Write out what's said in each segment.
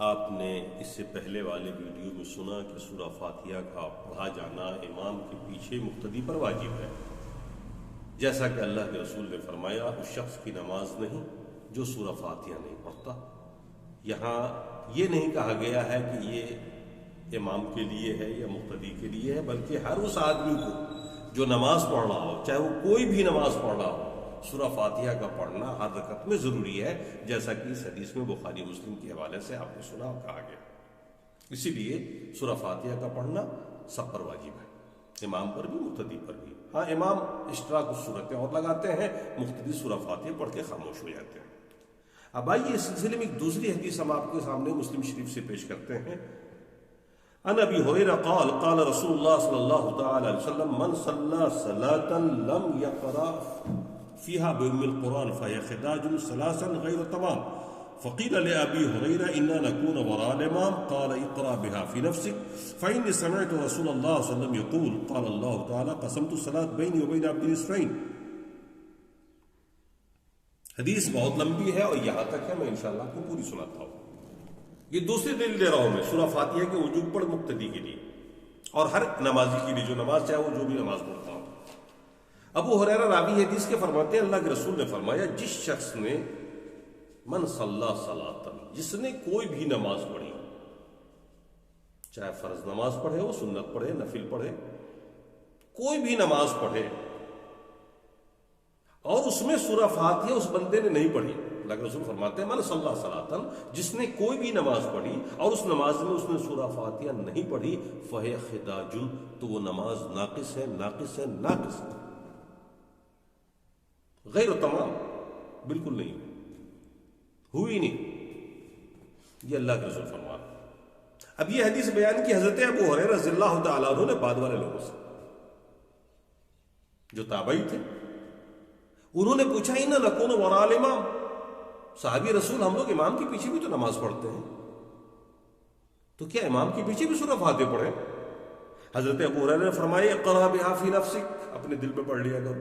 آپ نے اس سے پہلے والے ویڈیو میں سنا کہ سورہ فاتحہ کا پڑھا جانا امام کے پیچھے مقتدی پر واجب ہے، جیسا کہ اللہ کے رسول نے فرمایا اس شخص کی نماز نہیں جو سورہ فاتحہ نہیں پڑھتا۔ یہاں یہ نہیں کہا گیا ہے کہ یہ امام کے لیے ہے یا مقتدی کے لیے ہے، بلکہ ہر اس آدمی کو جو نماز پڑھ رہا ہو، چاہے وہ کوئی بھی نماز پڑھ رہا ہو، سورہ فاتحہ کا پڑھنا ہر رکعت میں ضروری ہے، جیسا کہ اس حدیث میں بخاری مسلم کے حوالے سے آپ نے سنا اور کہا گیا۔ اسی لیے سورہ فاتحہ کا پڑھنا سب پر واجب ہے، امام پر بھی مقتدی پر بھی۔ ہاں، امام ایکسٹرا کچھ صورتیں اور لگاتے ہیں، مقتدی سورہ فاتحہ پڑھ کے خاموش ہو جاتے ہیں۔ اب آئیے اس سلسلے میں ایک دوسری حدیث ہم آپ کے سامنے مسلم شریف سے پیش کرتے ہیں۔ عن ابی ہریرہ قال قال رسول اللہ صلی اللہ تعالی علیہ وسلم من صلی صلاة لم يقرأ فيها بأم القرآن فهي خداج ثلاثا غير تمام فقيل لأبي هريرة إنا نكون وراء الإمام قال اقرأ بها في نفسك فإني سمعت رسول الله صلى الله عليه وسلم يقول قال الله تعالى قسمت الصلاة بيني وبين عبدي نصفين۔ حدیث بہت لمبی ہے اور یہاں تک ہے، میں انشاءاللہ آپ کو پوری سناتا ہوں۔ یہ دوسری دلیل دے رہا ہوں میں سورہ فاتحہ کے وجوب پر مقتدی کے لیے اور ہر نمازی کے لیے جو نماز چاہے وہ جو بھی نماز پڑھتا ہوں۔ ابو ہریرہ راوی حدیث کے فرماتے ہیں اللہ کے رسول نے فرمایا جس شخص نے من صلی صلاۃ، جس نے کوئی بھی نماز پڑھی، چاہے فرض نماز پڑھے وہ، سنت پڑھے، نفل پڑھے، کوئی بھی نماز پڑھے اور اس میں سورہ فاتحہ اس بندے نے نہیں پڑھی، اللہ کے رسول فرماتے ہیں من صلی صلاۃ، جس نے کوئی بھی نماز پڑھی اور اس نماز میں اس نے سورہ فاتحہ نہیں پڑھی فہی خداج، تو وہ نماز ناقص ہے، ناقص ہے، ناقص ہے، غیر تمام، بالکل نہیں ہوئی نہیں۔ یہ اللہ کے رسول فرما رہے ہیں۔ اب یہ حدیث بیان کی حضرت ابو ہریرہ رضی اللہ تعالیٰ عنہ نے بعد والے لوگوں سے جو تابعی تھے، انہوں نے پوچھا ان نکون وراء الامام، صحابی رسول ہم لوگ امام کے پیچھے بھی تو نماز پڑھتے ہیں، تو کیا امام کے پیچھے بھی سورہ فاتحہ پڑھیں؟ حضرت ابو ہریرہ نے فرمایا اقرأ بہا فی نفسک، اپنے دل میں پڑھ لیا کرو،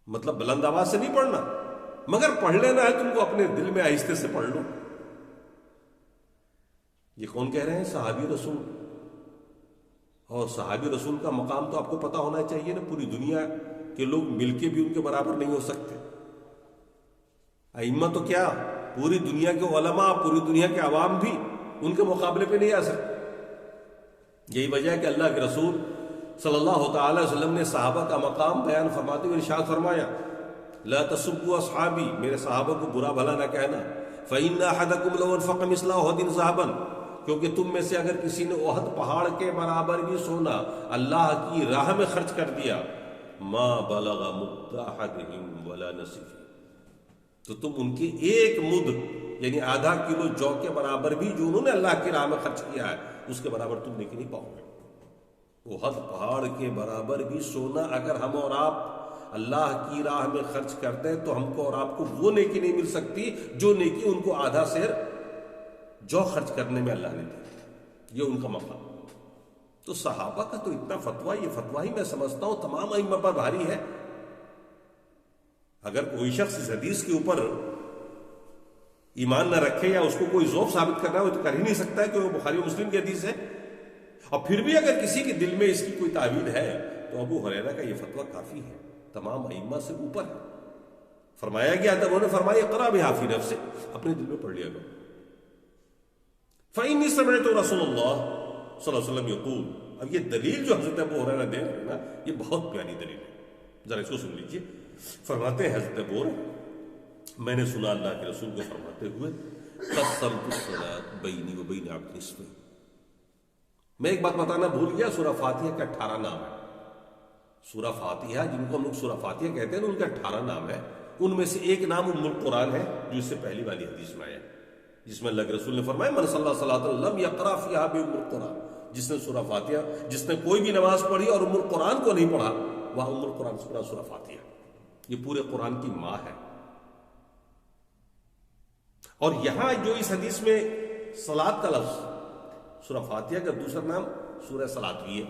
مطلب بلند آواز سے نہیں پڑھنا، مگر پڑھ لینا ہے تم کو اپنے دل میں آہستہ سے پڑھ لو۔ یہ کون کہہ رہے ہیں؟ صحابی رسول۔ اور صحابی رسول کا مقام تو آپ کو پتا ہونا چاہیے نا، پوری دنیا کے لوگ مل کے بھی ان کے برابر نہیں ہو سکتے۔ ائمہ تو کیا، پوری دنیا کے علماء، پوری دنیا کے عوام بھی ان کے مقابلے پہ نہیں آ سکتے۔ یہی وجہ ہے کہ اللہ کے رسول صلی اللہ تعالی وسلم نے صحابہ کا مقام بیان فرماتے ہوئے ارشاد فرمایا لا تسبوا اصحابی، میرے صحابہ کو برا بھلا نہ کہنا، فإن أحدكم لو أنفق مثل أحد ذهبا، کیونکہ تم میں سے اگر کسی نے احد پہاڑ کے برابر بھی سونا اللہ کی راہ میں خرچ کر دیا ما بلغ مد احدهم ولا نصفه، تو تم ان کی ایک مد یعنی آدھا کلو جو کے برابر بھی جو انہوں نے اللہ کی راہ میں خرچ کیا ہے اس کے برابر تم نیکی نہیں پاؤ گے۔ احد پہاڑ کے برابر بھی سونا اگر ہم اور آپ اللہ کی راہ میں خرچ کرتے ہیں تو ہم کو اور آپ کو وہ نیکی نہیں مل سکتی جو نیکی ان کو آدھا سیر جو خرچ کرنے میں اللہ نے دی، یہ ان کا مقام۔ تو صحابہ کا تو اتنا فتویٰ، یہ فتویٰ ہی میں سمجھتا ہوں تمام ائمہ پر بھاری ہے۔ اگر کوئی شخص اس حدیث کے اوپر ایمان نہ رکھے یا اس کو کوئی ذوق ثابت کرنا ہے وہ تو کر ہی نہیں سکتا ہے کہ وہ بخاری و مسلم کی حدیث ہے، اور پھر بھی اگر کسی کے دل میں اس کی کوئی تعویل ہے تو ابو ہریرہ کا یہ فتویٰ کافی ہے، تمام ائمہ سے اوپر ہے۔ فرمایا گیا تھا، انہوں نے فرمایا اقرأ بہا فی نفسک، اپنے دل میں پڑھ لیا کرو۔ فإنی سمعت رسول اللہ صلی اللہ علیہ وسلم یقول، اب یہ دلیل جو حضرت ابو ہریرہ دے رہے ہیں نا، یہ بہت پیاری دلیل ہے، ذرا اس کو سن لیجیے۔ فرماتے ہیں حضرت ابو ہریرہ میں نے سنا اللہ کے رسول کو فرماتے ہوئے قسمت الصلاۃ بینی و بین عبدی نصفین، میں ایک بات بتانا بھول گیا، سورہ فاتحہ کا 18 نام ہے۔ سورہ فاتحہ جن کو ہم لوگ سورہ فاتحہ کہتے ہیں ان کا 18 نام ہے، ان میں سے ایک نام ام القرآن ہے جو اس سے پہلی والی حدیث میں آیا، جس میں اللہ کے رسول نے فرمایا من صلی صلاۃ لم یقرأ فیہا بأم القرآن، جس نے سورہ فاتحہ، جس نے کوئی بھی نماز پڑھی اور ام القرآن کو نہیں پڑھا، وہ ام القرآن سورہ فاتحہ، یہ پورے قرآن کی ماں ہے۔ اور یہاں جو اس حدیث میں صلاۃ کا لفظ، سورہ فاتحہ کا دوسرا نام سورہ صلاۃ بھی ہے۔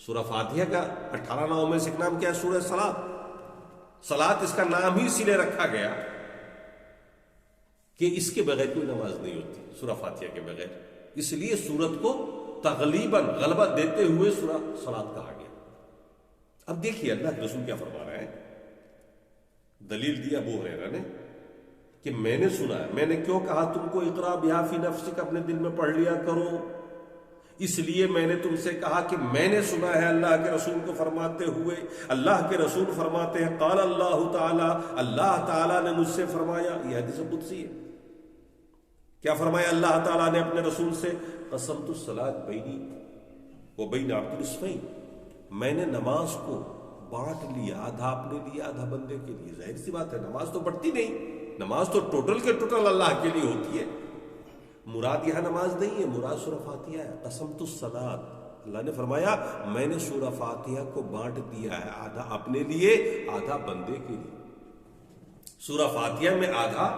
سورہ فاتحہ کا 18 ناموں میں سے ایک نام کیا ہے؟ سورہ صلاۃ۔ صلاۃ اس کا نام ہی اسی لیے رکھا گیا کہ اس کے بغیر کوئی نماز نہیں ہوتی، سورہ فاتحہ کے بغیر. اس لیے سورت کو تغلیباً غلبہ دیتے ہوئے سورہ صلاۃ کہا گیا. اب دیکھیے اللہ کے رسول کیا فرما رہے ہیں. دلیل دی ابو ہریرہ نے کہ میں نے سنا ہے، میں نے کیوں کہا تم کو اقرا بہا فی نفسک، اپنے دل میں پڑھ لیا کرو. اس لیے میں نے تم سے کہا کہ میں نے سنا ہے اللہ کے رسول کو فرماتے ہوئے. اللہ کے رسول فرماتے ہیں قال اللہ تعالی، اللہ تعالیٰ نے مجھ سے فرمایا. یہ حدیث قدسی ہے. کیا فرمایا اللہ تعالیٰ نے اپنے رسول سے؟ قسمت الصلاۃ بینی و بین عبد نصفین، میں نے نماز کو بانٹ لیا، آدھا اپنے لیے آدھا بندے کے لیے. ظاہر سی بات ہے نماز تو بڑھتی نہیں، نماز تو ٹوٹل کے ٹوٹل اللہ کے لیے ہوتی ہے. مراد یہاں نماز نہیں ہے، مراد سورہ فاتحہ ہے. قسمت الصلاۃ، اللہ نے فرمایا میں نے سورہ فاتحہ کو بانٹ دیا ہے، آدھا اپنے لیے آدھا بندے کے لیے. سورہ فاتحہ میں آدھا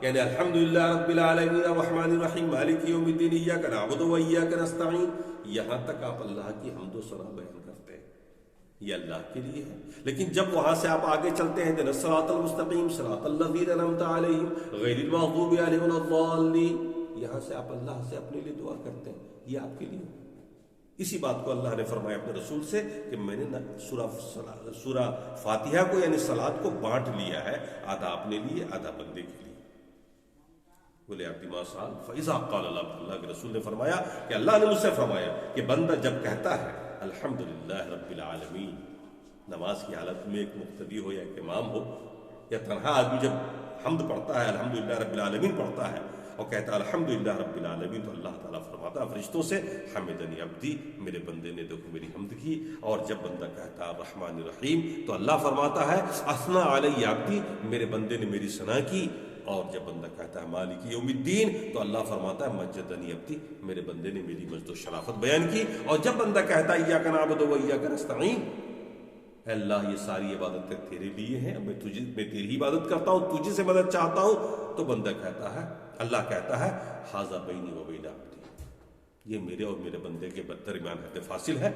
یعنی الحمدللہ رب العالمین الرحمن الرحیم مالک یوم الدین ایاک نعبد و ایاک نستعین، یہاں تک آپ اللہ کی حمد و ثنا بیان کرتے ہیں، یہ اللہ کے لیے ہے. لیکن جب وہاں سے آپ آگے چلتے ہیں اهدنا الصراط المستقیم صراط الذین انعمت علیہم غیر المغضوب علیہم ولا الضالین، یہاں سے آپ اللہ سے اپنے لیے دعا کرتے ہیں، یہ آپ کے لیے. اسی بات کو اللہ نے فرمایا اپنے رسول سے کہ میں نے سورہ فاتحہ کو یعنی صلاۃ کو بانٹ لیا ہے، آدھا اپنے لیے آدھا بندے کے لیے. بولے عبد ما سال فاذا قال اللہ کے رسول نے فرمایا کہ اللہ نے مجھ سے فرمایا کہ بندہ جب کہتا ہے الحمدللہ رب العالمین، نماز کی حالت میں ایک مقتدی ہو یا ایک امام ہو یا تنہا آدمی جب حمد پڑھتا ہے الحمدللہ رب العالمین پڑھتا ہے اور کہتا ہے الحمدللہ رب العالمین، تو اللہ تعالیٰ فرماتا ہے فرشتوں سے حمدنی عبدی، میرے بندے نے دیکھو میری حمد کی. اور جب بندہ کہتا ہے الرحمن الرحیم تو اللہ فرماتا ہے اثنا علی عبدی، میرے بندے نے میری ثنا کی. اور جب بندہ کہتا ہے مالک یوم الدین تو اللہ فرماتا ہے مجدنی عبدی، میرے بندے نے میری مجد و شرافت بیان کی. اور جب بندہ کہتا ہے ایاک نعبد و ایاک نستعین، اے اللہ یہ ساری عبادتیں تیرے لیے ہیں، میں تیری ہی عبادت کرتا ہوں، تجھے سے مدد چاہتا ہوں، تو بندہ کہتا ہے، اللہ کہتا ہے ھذا بینی و بین عبدی، یہ میرے اور میرے بندے کے درمیان حد فاصل ہے.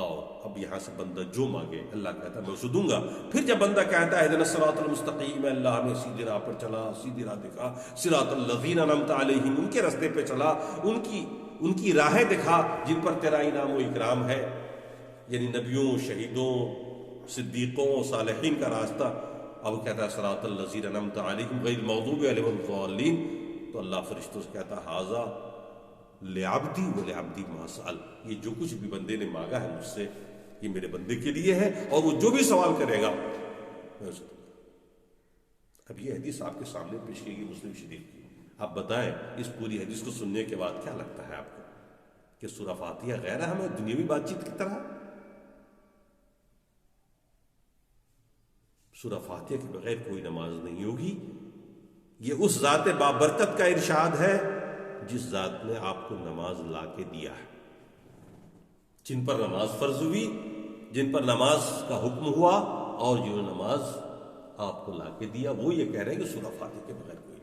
اور اب یہاں سے بندہ جو مانگے اللہ کہتا ہے میں اسے دوں گا. پھر جب بندہ کہتا ہے اهدنا الصراط المستقیم، اللہ ہمیں سیدھی راہ پر چلا، سیدھی راہ دکھا، صراط الذین انعمت علیہم، ان کے راستے پہ چلا، ان کی راہیں دکھا جن پر تیرا انعام و اکرام ہے، یعنی نبیوں، شہیدوں، صدیقوں، صالحین کا راستہ. اب کہتا ہے صراط الذین انعمت علیہم غیر المغضوب علیہم ولا الضالین، تو اللہ فرشتوں سے کہتا ہے ھذا لعبدی ولعبدی ما سأل، یہ جو کچھ بھی بندے نے مانگا ہے مجھ سے یہ میرے بندے کے لیے ہے، اور وہ جو بھی سوال کرے گا میں اسے دوں گا. اب یہ حدیث آپ کے سامنے پیش کی گئی مسلم شریف کی. آپ بتائیں اس پوری حدیث کو سننے کے بعد کیا لگتا ہے آپ کو کہ سورہ فاتحہ غیر ہے ہمیں دنیاوی بات چیت کی طرح؟ سورہ فاتحہ کے بغیر کوئی نماز نہیں ہوگی. یہ اس ذات بابرکت کا ارشاد ہے جس ذات نے آپ کو نماز لا کے دیا ہے. جن پر نماز فرض ہوئی، جن پر نماز کا حکم ہوا، اور جو نماز آپ کو لا کے دیا، وہ یہ کہہ رہے ہیں کہ سورہ فاتحہ کے بغیر کوئی